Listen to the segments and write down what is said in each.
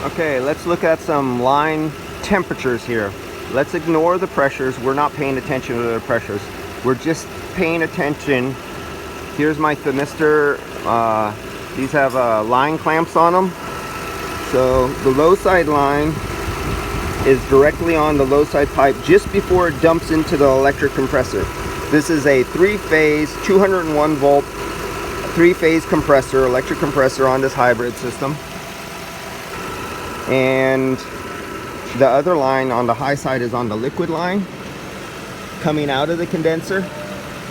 Okay, let's look at some line temperatures here. Let's ignore the pressures. We're not paying attention to the pressures. We're just paying attention. Here's my thermistor. These have line clamps on them. So the low side line is directly on the low side pipe just before it dumps into the electric compressor. This is a 3-phase, 201 volt, 3-phase compressor, electric compressor on this hybrid system. And the other line on the high side is on the liquid line coming out of the condenser.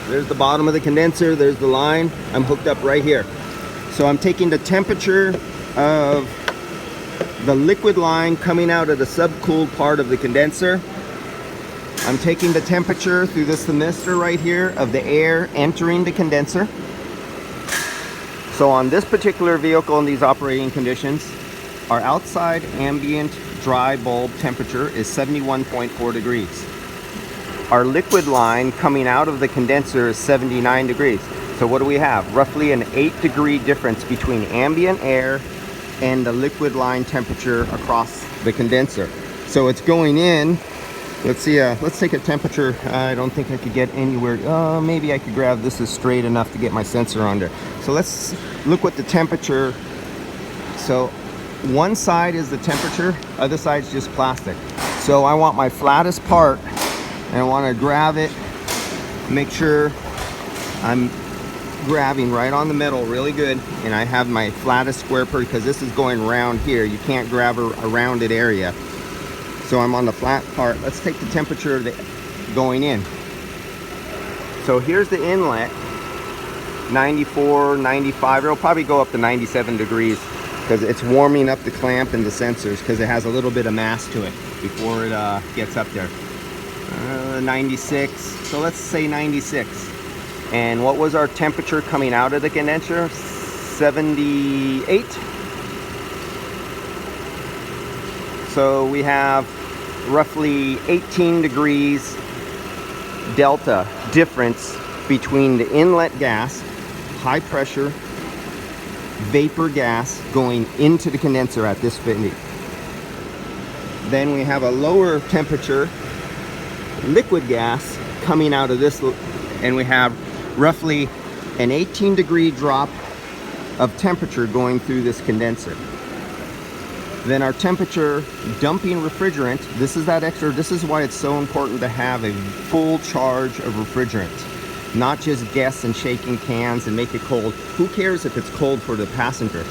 There's the bottom of the condenser, there's the line. I'm hooked up right here. So I'm taking the temperature of the liquid line coming out of the subcooled part of the condenser. I'm taking the temperature through this thermistor right here of the air entering the condenser. So on this particular vehicle in these operating conditions, our outside ambient dry bulb temperature is 71.4 degrees. Our liquid line coming out of the condenser is 79 degrees. So what do we have? Roughly an 8-degree difference between ambient air and the liquid line temperature across the condenser. So it's going in. Let's see, let's take a temperature. I don't think I could get anywhere. Maybe I could grab this is straight enough to get my sensor on there. So let's look what the temperature. So one side is the temperature, other side's just plastic. So I want my flattest part and I want to grab it, make sure I'm grabbing right on the middle really good, and I have my flattest square part because this is going around here. You can't grab a rounded area. So I'm on the flat part. Let's take the temperature of the going in. So here's the inlet, 94, 95. It'll probably go up to 97 degrees because it's warming up the clamp and the sensors because it has a little bit of mass to it before it gets up there. 96. So let's say 96. And what was our temperature coming out of the condenser? 78. So we have roughly 18 degrees delta difference between the inlet gas, high pressure, vapor gas going into the condenser at this fitting. Then we have a lower temperature liquid gas coming out of this, and we have roughly an 18-degree drop of temperature going through this condenser. Then our temperature dumping refrigerant, this is that extra, this is why it's so important to have a full charge of refrigerant, not just guess and shaking cans and make it cold. Who cares if it's cold for the passenger?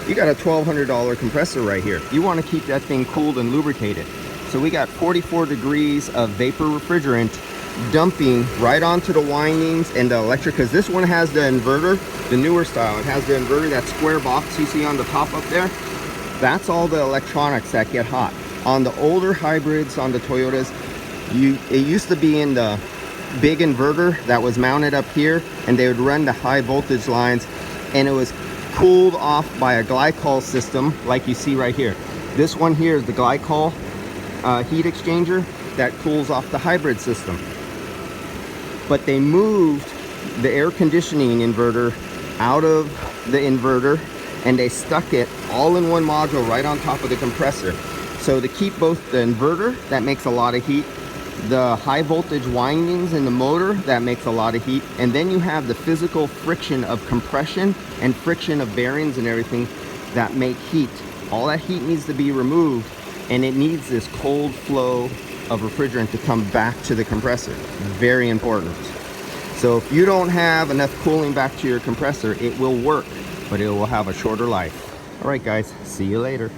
You got a $1,200 compressor right here. You want to keep that thing cooled and lubricated. So we got 44 degrees of vapor refrigerant dumping right onto the windings and the electric, because this one has the inverter, the newer style. It has the inverter, that square box you see on the top up there. That's all the electronics that get hot. On the older hybrids, on the Toyotas, it used to be in the big inverter that was mounted up here, and they would run the high voltage lines, and it was cooled off by a glycol system like you see right here. This one here is the glycol heat exchanger that cools off the hybrid system. But they moved the air conditioning inverter out of the inverter, and they stuck it all in one module right on top of the compressor. So to keep both the inverter, that makes a lot of heat, the high voltage windings in the motor, that makes a lot of heat, and then you have the physical friction of compression and friction of bearings and everything that make heat. All that heat needs to be removed, and it needs this cold flow of refrigerant to come back to the compressor. Very important. So if you don't have enough cooling back to your compressor, it will work, but it will have a shorter life. All right, guys, see you later.